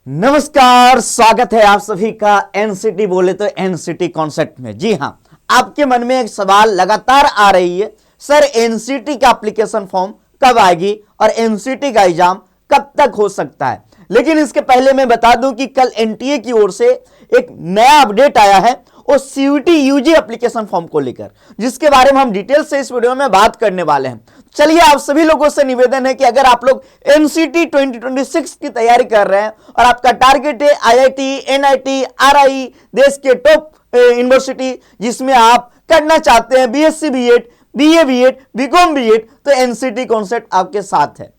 नमस्कार, स्वागत है आप सभी का एनसीटी बोले तो एनसीटी कॉन्सेप्ट में। जी हां, आपके मन में एक सवाल लगातार आ रही है, सर एनसीटी का एप्लीकेशन फॉर्म कब आएगी और एनसीटी का एग्जाम कब तक हो सकता है। लेकिन इसके पहले मैं बता दूं कि कल एनटीए की ओर से एक नया अपडेट आया है और सीयूटी यूजी एप्लीकेशन फॉर्म को लेकर, जिसके बारे में हम डिटेल से इस वीडियो में बात करने वाले हैं। चलिए, आप सभी लोगों से निवेदन है कि अगर आप लोग एनसीटी 2026 की तैयारी कर रहे हैं और आपका टारगेट है आईआईटी, एनआईटी, आरआई, देश के टॉप यूनिवर्सिटी जिसमें आप करना चाहते हैं BSc BEd, BA BEd, BCom BEd, तो एनसीटी कॉन्सेप्ट आपके साथ है।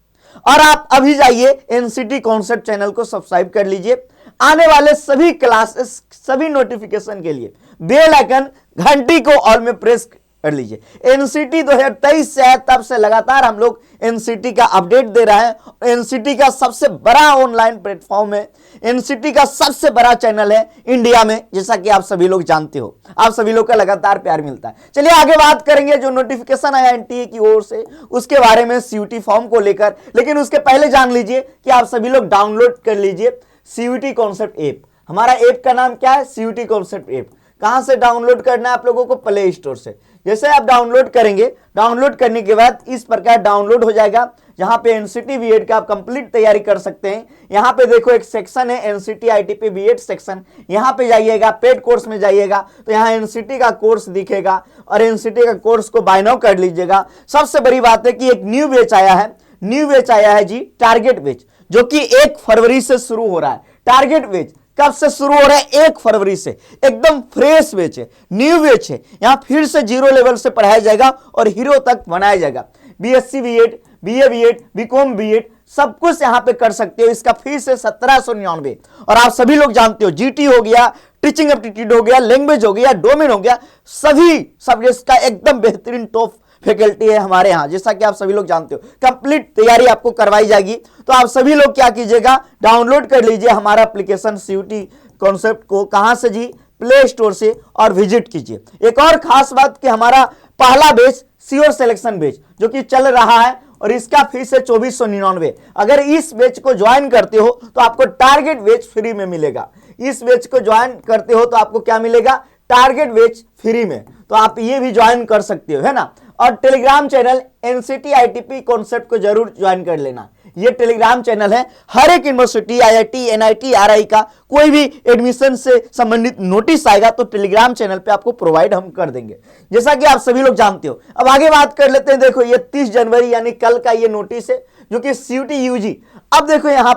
और आप अभी जाइए एनसीटी कॉन्सेप्ट चैनल को सब्सक्राइब कर लीजिए। आने वाले सभी क्लासेस, सभी नोटिफिकेशन के लिए बेल आइकन, घंटी को ऑल में प्रेस कर लीजिए। एनसीटी 2023 से है, तब से लगातार हम लोग एनसीटी का अपडेट दे रहे हैं। एनसीटी का सबसे बड़ा ऑनलाइन प्लेटफॉर्म है, एनसीटी का सबसे बड़ा चैनल है इंडिया में, जैसा कि आप सभी लोग जानते हो। आप सभी लोग का लगातार प्यार मिलता है। चलिए आगे बात करेंगे जो नोटिफिकेशन आया एनटीए की ओर से उसके बारे में, सीयूटी फॉर्म को लेकर। लेकिन उसके पहले जान लीजिए कि आप सभी लोग डाउनलोड कर लीजिए सीयूटी कॉन्सेप्ट ऐप। हमारा ऐप का नाम क्या है? CUT concept app. कहां से डाउनलोड करना है आप लोगों को? प्ले स्टोर से। जैसे आप डाउनलोड करेंगे, डाउनलोड करने के बाद इस प्रकार डाउनलोड हो जाएगा, जहां पे एनसीटी बीएड का आप कंप्लीट तैयारी कर सकते हैं। यहां पे देखो एक सेक्शन है एनसीटी आईटीपी बीएड सेक्शन। यहां पे जाइएगा, पेड कोर्स में जाइएगा तो यहां एनसीटी का कोर्स दिखेगा और एनसीटी का कोर्स को बाय नाउ कर लीजिएगा। सबसे बड़ी बात है कि एक न्यू बैच आया है, जी टारगेट बैच, जो कि 1 फरवरी से शुरू हो रहा है। टारगेट बैच कब से शुरू हो रहा है? 1 फरवरी से। एकदम फ्रेश बैच है, न्यू बैच है। यहां फिर से 0 लेवल से पढ़ाया जाएगा और हीरो तक बनाया जाएगा। BSc BEd, BA BEd, BCom BEd सब कुछ यहां पे कर सकते हो। इसका फीस है 1799। और आप सभी लोग जानते हो जीटी हो गया, टीचिंग एप्टीट्यूड हो गया, लैंग्वेज हो गया, डोमेन हो गया, सभी सब्जेक्ट्स का एकदम बेहतरीन टॉप फैकल्टी है हमारे यहाँ, जैसा कि आप सभी लोग जानते हो। कंप्लीट तैयारी आपको करवाई जाएगी। तो आप सभी लोग क्या कीजिएगा, डाउनलोड कर लीजिए हमारा एप्लीकेशन सीयूटी कॉन्सेप्ट को। कहां से जी? प्ले स्टोर से, और विजिट कीजिए। एक और खास बात कि हमारा पहला बैच श्योर सिलेक्शन बैच जो कि चल रहा है और इसका फीस है 2499। अगर इस बैच को ज्वाइन करते हो तो आपको टारगेट बैच फ्री में मिलेगा। इस बैच को ज्वाइन करते हो तो आपको क्या मिलेगा? टारगेट बैच फ्री में। तो आप ये भी ज्वाइन कर सकते हो, है ना। और Telegram channel NCT ITP concept को जरूर ज्वाइन कर लेना। ये टेलीग्राम चैनल है, हर एक यूनिवर्सिटी, आईआईटी, एनआईटी, आरआई का कोई भी एडमिशन से संबंधित नोटिस आएगा तो टेलीग्राम चैनल पे आपको प्रोवाइड हम कर देंगे, जैसा कि आप सभी लोग जानते हो। अब आगे बात कर लेते हैं। देखो, ये 30 जनवरी यानी कल का ये नोटिस है, जो कि सीयूटी यूजी। अब देखो यहाँ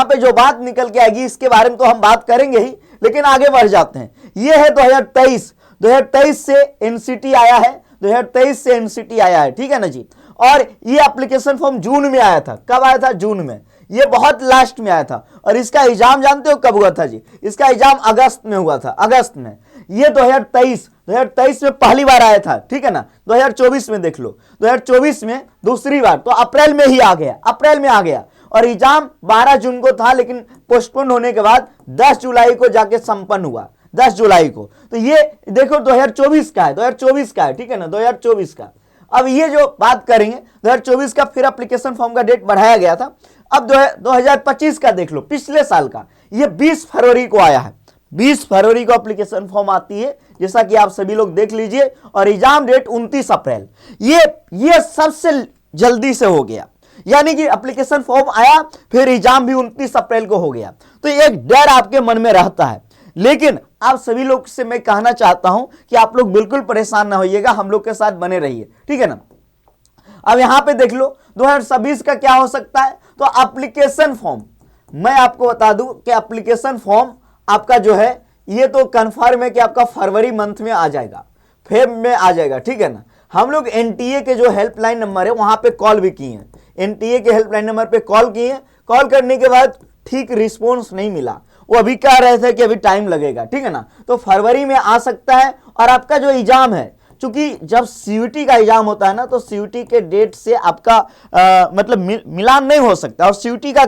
पे जो बात निकल के आएगी इसके बारे में तो हम बात करेंगे ही, लेकिन आगे बढ़ जाते हैं। ये है 2023 से एनसीटी आया है, 2023 से एनसीटी आया है, ठीक है ना जी। और ये एप्लीकेशन फॉर्म जून में आया था। कब आया था? जून में। ये बहुत लास्ट में आया था। और इसका एग्जाम जानते हो कब हुआ था जी? इसका एग्जाम अगस्त में हुआ था, अगस्त में। ये 2023 में पहली बार आया था, ठीक है ना। 2024 में देख लो, 2024 में दूसरी बार, तो अप्रैल में ही आ गया। और एग्जाम 12 जून को था, लेकिन पोस्टपोन होने के बाद 10 जुलाई को जाके संपन्न हुआ, 10 जुलाई को। तो ये देखो 2024 का है, ठीक है ना, 2024 का। अब ये जो बात करेंगे 2024 का, फिर एप्लीकेशन फॉर्म का डेट बढ़ाया गया था। अब 2025 का देख लो, पिछले साल का। ये 20 फरवरी को आया है, 20 फरवरी को एप्लीकेशन फॉर्म आती है, जैसा कि आप सभी लोग देख लीजिए। और एग्जाम डेट 29 अप्रैल। ये सबसे जल्दी से हो गया, यानी कि एप्लीकेशन फॉर्म आया, फिर एग्जाम भी 29 अप्रैल को हो गया। तो एक डर आपके मन में रहता है, लेकिन आप सभी लोग से मैं कहना चाहता हूं कि आप लोग बिल्कुल परेशान ना होइएगा, हम लोग के साथ बने रहिए, ठीक है ना। अब यहां पे देख लो 2026 का क्या हो सकता है। तो एप्लीकेशन फॉर्म, मैं आपको बता दूं कि एप्लीकेशन फॉर्म आपका जो है ये तो कंफर्म है कि आपका फरवरी मंथ में आ जाएगा, फेब में आ जाएगा, ठीक है ना। हम लोग एनटीए के जो हेल्पलाइन नंबर है वहां पे कॉल भी किए हैं, एनटीए के हेल्पलाइन नंबर पे कॉल किए हैं। कॉल करने के बाद ठीक रिस्पॉन्स नहीं मिला, वो अभी कह रहे थे कि अभी टाइम लगेगा, ठीक है ना। तो फरवरी में आ सकता है। और आपका जो एग्जाम है, चूंकि जब सीयूटी का एग्जाम होता है ना, तो सीयूटी के डेट से आपका मतलब मिलान नहीं हो सकता। और सीयूटी का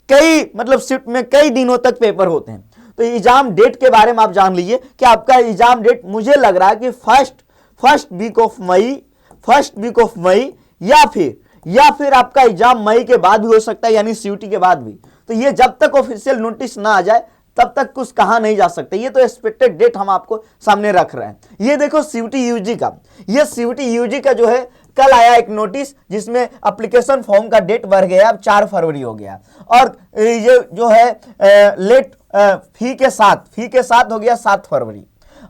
कई मतलब शिफ्ट में कई दिनों तक पेपर होते हैं। तो एग्जाम डेट के बारे में आप जान लीजिए कि आपका एग्जाम डेट मुझे लग रहा है कि फर्स्ट वीक ऑफ मई या फिर आपका एग्जाम मई के बाद भी हो सकता है, यानी सीयूटी के बाद भी। तो ये जब तक ऑफिशियल नोटिस ना आ जाए तब तक कुछ कहा नहीं जा सकता। ये तो एक्सपेक्टेड डेट हम आपको सामने रख रहे हैं। ये देखो सीयूटी यूजी का, ये सीयूटी यूजी का जो है कल आया एक नोटिस जिसमें एप्लीकेशन फॉर्म का डेट बढ़ गया, अब 4 फरवरी हो गया, और ये जो है लेट फी के साथ हो गया 7 फरवरी,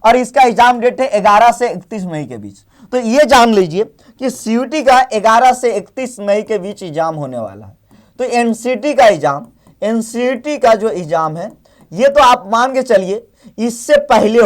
और इसका एग्जाम डेट है 11 से 31 मई के बीच। तो ये जान लीजिए कि सीयूटी का 11 से 31 मई के बीच एग्जाम होने वाला है। तो एनसीटी का एग्जाम, एनसीटी का जो एग्जाम है ये तो आप मान के चलिए इससे पहले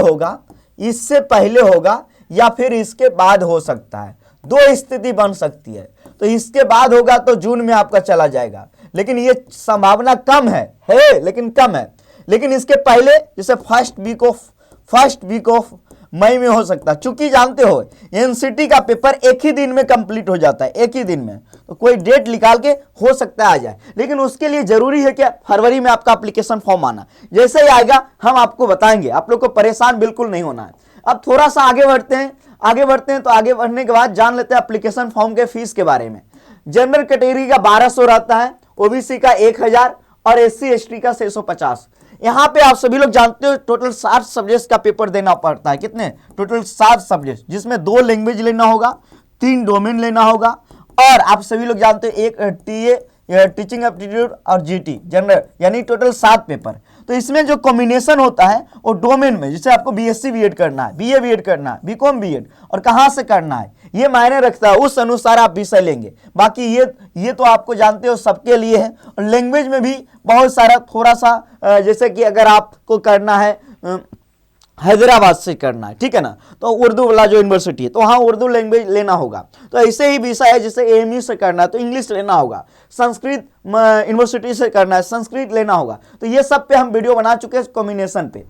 होगा या फिर इसके बाद हो सकता है। 2 स्थिति बन सकती है। तो इसके बाद होगा तो जून में आपका चला जाएगा, लेकिन ये संभावना कम है लेकिन कम है। लेकिन इसके पहले जैसे फर्स्ट वीक ऑफ मई में हो सकता है। चूंकि जानते हो एनसीटी का पेपर एक ही दिन में कंप्लीट हो जाता है, एक ही दिन में, तो कोई डेट निकाल के हो सकता है आ जाए, लेकिन उसके लिए जरूरी है कि फरवरी में आपका एप्लीकेशन फॉर्म आना। जैसे ही आएगा हम आपको बताएंगे, आप लोग को परेशान बिल्कुल नहीं होना है। अब थोड़ा सा आगे बढ़ते हैं तो आगे बढ़ने के बाद जान लेते हैं एप्लीकेशन फॉर्म के फीस के बारे में। जनरल कैटेगरी का 1200 रहता है, ओबीसी का 1000 और SC ST का 650। यहां पे आप सभी लोग जानते हो टोटल 60 सब्जेक्ट का पेपर देना पड़ता है। कितने? टोटल 60 सब्जेक्ट, जिसमें 2 लैंग्वेज लेना होगा, 3 डोमेन लेना होगा, और आप सभी लोग जानते हो एक टीए टीचिंग एप्टीट्यूड और जीटी जनरल, यानी टोटल 7 पेपर। तो इसमें जो कॉम्बिनेशन होता है वो डोमेन में, जैसे आपको बीएससी बीएड करना है, बीए बीएड करना है, बीकॉम बीएड, और कहां से करना है ये मायने रखता है, उस अनुसार आप विषय लेंगे। बाकी ये तो आपको जानते हो सबके लिए है। और लैंग्वेज में भी बहुत सारा थोड़ा सा, जैसे कि अगर आपको करना है हैदराबाद से करना है, ठीक है ना, तो उर्दू वाला जो यूनिवर्सिटी है तो वहाँ उर्दू लैंग्वेज लेना होगा। तो ऐसे ही विषय है, जैसे एएमयू से करना है तो इंग्लिश लेना होगा, संस्कृत यूनिवर्सिटी से करना है संस्कृत लेना होगा। तो ये सब पे हम वीडियो बना चुके हैं कॉम्बिनेशन पे।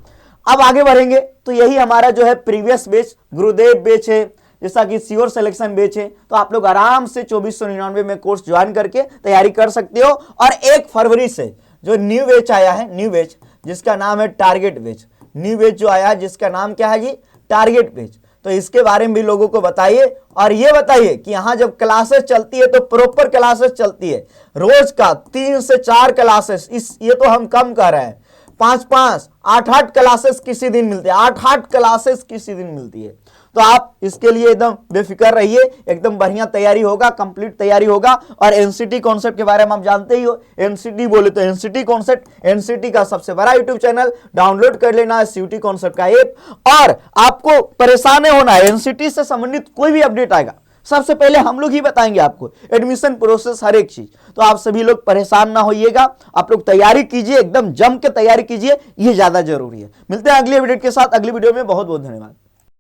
अब आगे बढ़ेंगे तो यही हमारा जो है प्रीवियस बैच गुरुदेव बैच है, जैसा कि श्योर सिलेक्शन बैच है। तो आप लोग आराम से 2499 में कोर्स ज्वाइन करके तैयारी कर सकते हो। और 1 फरवरी से जो न्यू बैच आया है, न्यू बैच जिसका नाम है टारगेट बैच, न्यू बैच जो आया जिसका नाम क्या है जी? Target batch. तो इसके बारे में भी लोगों को बताइए, और ये बताइए कि यहाँ जब क्लासेस चलती है तो प्रॉपर क्लासेस चलती है, रोज का 3 से 4 क्लासेस। ये तो हम कम कर रहे हैं, 5-5, 8-8 क्लासेस किसी दिन मिलती है, 8-8 क्लासेस किसी दिन मिलती है। तो आप इसके लिए एकदम बेफिक्र रहिए, एकदम बढ़िया तैयारी होगा, कंप्लीट तैयारी होगा। और एनसीटी कॉन्सेप्ट के बारे में आप जानते ही हो, एनसीटी बोले तो एनसीटी कॉन्सेप्ट, एनसीटी का सबसे बड़ा यूट्यूब चैनल, डाउनलोड कर लेना है सीयूटी कॉन्सेप्ट का ऐप। और आपको परेशान नहीं होना है, एनसीटी से संबंधित कोई भी अपडेट आएगा सबसे पहले हम लोग ही बताएंगे आपको, एडमिशन प्रोसेस हर एक चीज। तो आप सभी लोग परेशान ना होइएगा, आप लोग तैयारी कीजिए, एकदम जम के तैयारी कीजिए, ये ज्यादा जरूरी है। मिलते हैं अगले वीडियो के साथ, अगली वीडियो में। बहुत बहुत धन्यवाद।